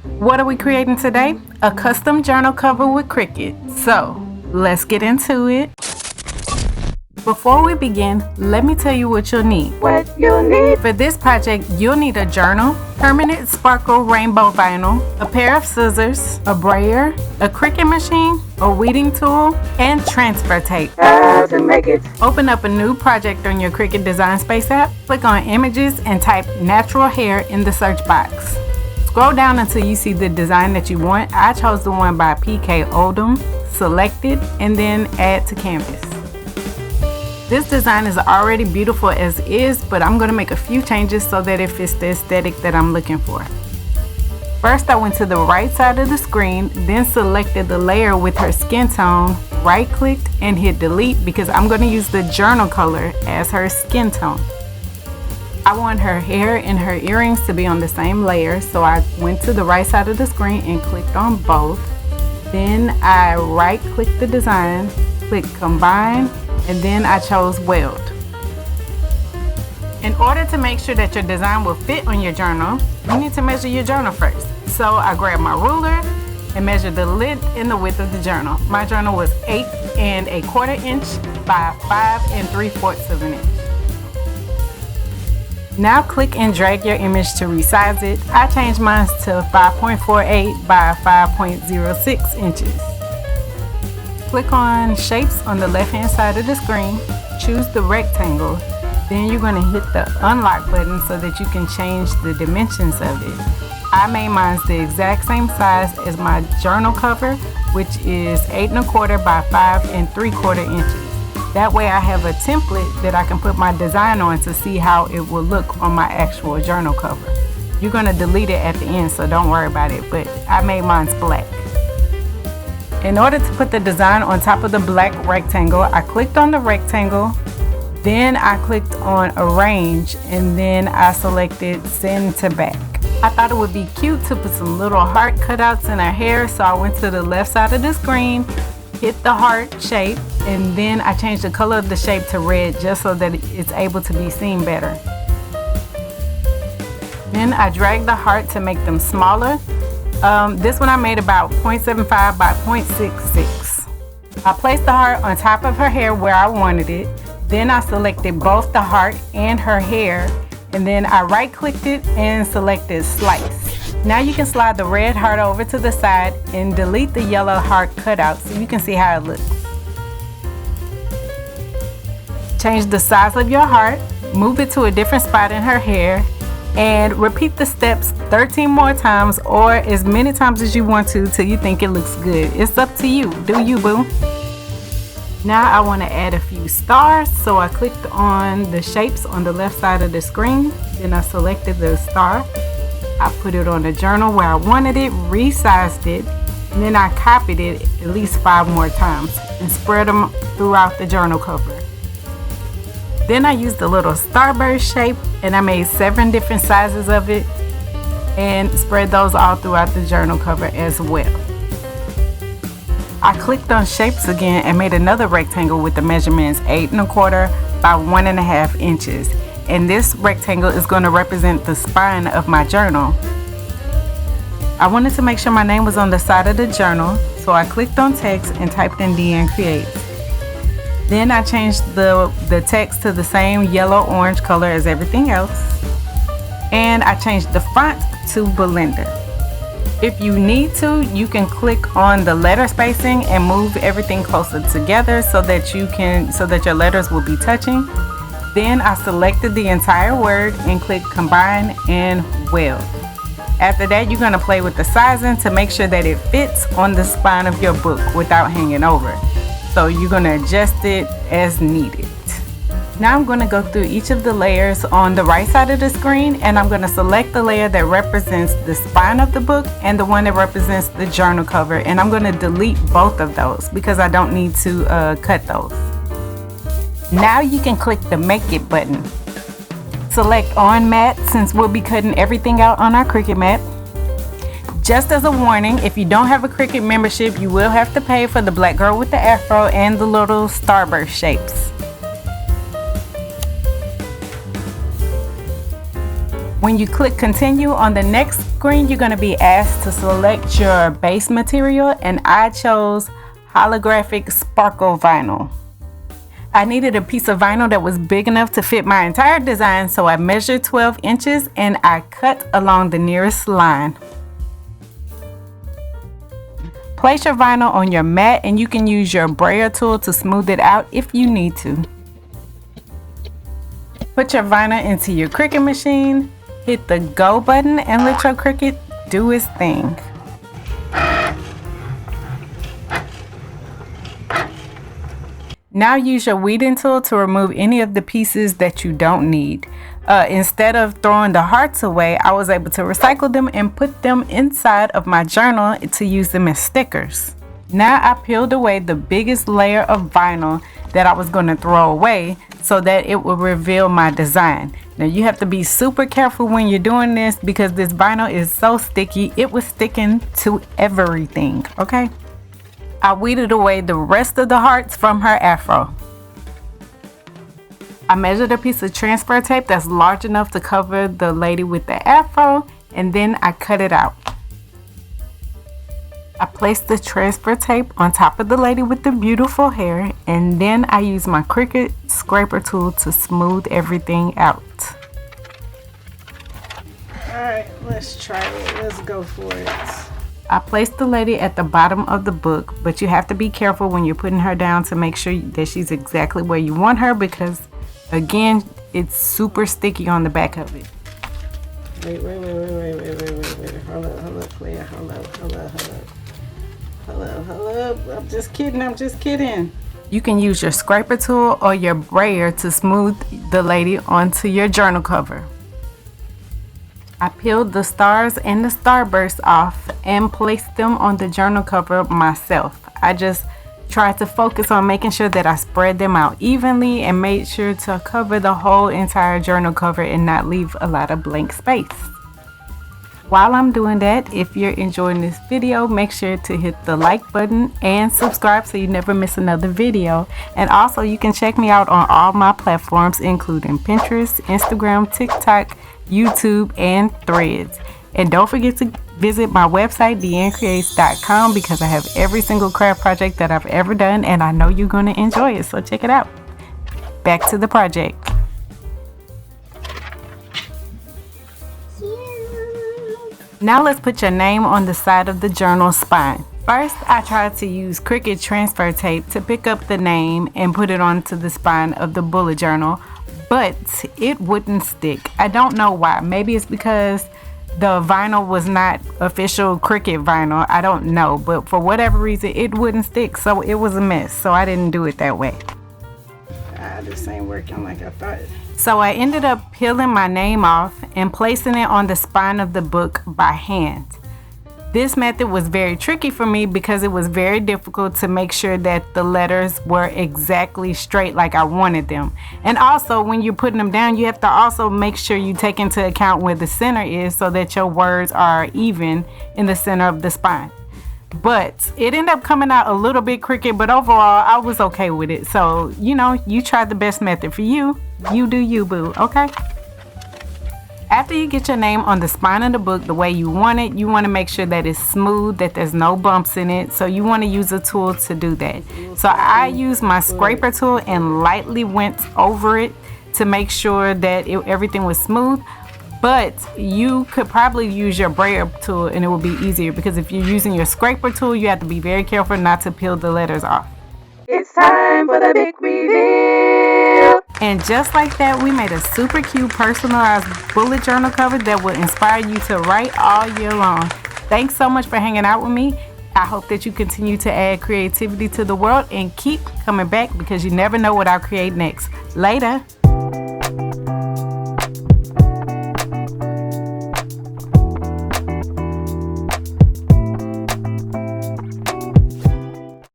What are we creating today? A custom journal cover with Cricut. So, let's get into it. Before we begin, let me tell you what you'll need. For this project, you'll need a journal, permanent sparkle rainbow vinyl, a pair of scissors, a brayer, a Cricut machine, a weeding tool, and transfer tape. Open up a new project on your Cricut Design Space app, click on Images, and type Natural Hair in the search box. Scroll down until you see the design that you want. I chose the one by PK Oldham, select it, and then add to canvas. This design is already beautiful as is, but I'm going to make a few changes so that it fits the aesthetic that I'm looking for. First, I went to the right side of the screen, then selected the layer with her skin tone, right-clicked, and hit delete because I'm going to use the journal color as her skin tone. I want her hair and her earrings to be on the same layer, so I went to the right side of the screen and clicked on both. Then I right-clicked the design, clicked Combine, and then I chose Weld. In order to make sure that your design will fit on your journal, you need to measure your journal first. So I grabbed my ruler and measured the length and the width of the journal. My journal was 8 1/4 inch by 5 3/4 inch. Now click and drag your image to resize it. I changed mine to 5.48 by 5.06 inches. Click on Shapes on the left hand side of the screen, choose the rectangle, then you're going to hit the unlock button so that you can change the dimensions of it. I made mine the exact same size as my journal cover, which is 8 1/4 by 5 3/4 inches. That way I have a template that I can put my design on to see how it will look on my actual journal cover. You're going to delete it at the end, so don't worry about it, but I made mine black. In order to put the design on top of the black rectangle, I clicked on the rectangle, then I clicked on Arrange, and then I selected Send to Back. I thought it would be cute to put some little heart cutouts in her hair, so I went to the left side of the screen, hit the heart shape, and then I changed the color of the shape to red just so that it's able to be seen better. Then I dragged the heart to make them smaller. This one I made about 0.75 by 0.66. I placed the heart on top of her hair where I wanted it. Then I selected both the heart and her hair, and then I right clicked it and selected Slice. Now you can slide the red heart over to the side and delete the yellow heart cutout so you can see how it looks. Change the size of your heart, move it to a different spot in her hair, and repeat the steps 13 more times or as many times as you want to till you think it looks good. It's up to you. Do you, boo? Now I want to add a few stars, so I clicked on the shapes on the left side of the screen. Then I selected the star. I put it on the journal where I wanted it, resized it, and then I copied it at least 5 more times and spread them throughout the journal cover. Then I used the little starburst shape and I made 7 different sizes of it and spread those all throughout the journal cover as well. I clicked on shapes again and made another rectangle with the measurements 8 1/4 by 1 1/2 inches. And this rectangle is going to represent the spine of my journal. I wanted to make sure my name was on the side of the journal, so I clicked on text and typed in DeAnn Creates. Then I changed the text to the same yellow-orange color as everything else. And I changed the font to Belinda. If you need to, you can click on the letter spacing and move everything closer together so that your letters will be touching. Then I selected the entire word and clicked Combine and Weld. After that, you're going to play with the sizing to make sure that it fits on the spine of your book without hanging over. So you're going to adjust it as needed. Now I'm going to go through each of the layers on the right side of the screen, and I'm going to select the layer that represents the spine of the book and the one that represents the journal cover, and I'm going to delete both of those because I don't need to cut those. Now you can click the Make It button. Select On Mat since we'll be cutting everything out on our Cricut mat. Just as a warning, if you don't have a Cricut membership, you will have to pay for the black girl with the afro and the little starburst shapes. When you click continue on the next screen, you're going to be asked to select your base material, and I chose holographic sparkle vinyl. I needed a piece of vinyl that was big enough to fit my entire design, so I measured 12 inches and I cut along the nearest line. Place your vinyl on your mat, and you can use your brayer tool to smooth it out if you need to. Put your vinyl into your Cricut machine, hit the go button, and let your Cricut do its thing. Now use your weeding tool to remove any of the pieces that you don't need. Instead of throwing the hearts away, I was able to recycle them and put them inside of my journal to use them as stickers. Now I peeled away the biggest layer of vinyl that I was going to throw away so that it will reveal my design. Now you have to be super careful when you're doing this because this vinyl is so sticky, it was sticking to everything, okay? I weeded away the rest of the hearts from her afro. I measured a piece of transfer tape that's large enough to cover the lady with the afro, and then I cut it out. I placed the transfer tape on top of the lady with the beautiful hair, and then I used my Cricut scraper tool to smooth everything out. Alright, let's try it. Let's go for it. I placed the lady at the bottom of the book, but you have to be careful when you're putting her down to make sure that she's exactly where you want her, because again, it's super sticky on the back of it. Wait. Hold up, player. Hold up. I'm just kidding. You can use your scraper tool or your brayer to smooth the lady onto your journal cover. I peeled the stars and the starbursts off and placed them on the journal cover myself. I just tried to focus on making sure that I spread them out evenly and made sure to cover the whole entire journal cover and not leave a lot of blank space. While I'm doing that, if you're enjoying this video, make sure to hit the like button and subscribe so you never miss another video. And also you can check me out on all my platforms, including Pinterest, Instagram, TikTok, YouTube, and Threads. And don't forget to visit my website, DeAnnCreates.com, because I have every single craft project that I've ever done, and I know you're going to enjoy it, so check it out. Back to the project. Now let's put your name on the side of the journal spine. First, I tried to use Cricut transfer tape to pick up the name and put it onto the spine of the bullet journal, but it wouldn't stick. I don't know why. Maybe it's because the vinyl was not official Cricut vinyl. I don't know, but for whatever reason, it wouldn't stick, so it was a mess. So I didn't do it that way. This ain't working like I thought. So I ended up peeling my name off and placing it on the spine of the book by hand. This method was very tricky for me because it was very difficult to make sure that the letters were exactly straight like I wanted them. And also when you're putting them down, you have to also make sure you take into account where the center is so that your words are even in the center of the spine. But it ended up coming out a little bit crooked, but overall I was okay with it. So, you know, you tried the best method for you. You do you, boo, okay? After you get your name on the spine of the book the way you want it, you want to make sure that it's smooth, that there's no bumps in it. So you want to use a tool to do that. So I used my scraper tool and lightly went over it to make sure that everything was smooth. But you could probably use your brayer tool and it will be easier, because if you're using your scraper tool, you have to be very careful not to peel the letters off. It's time for the big reveal. And just like that, we made a super cute personalized bullet journal cover that will inspire you to write all year long. Thanks so much for hanging out with me. I hope that you continue to add creativity to the world and keep coming back, because you never know what I'll create next. Later.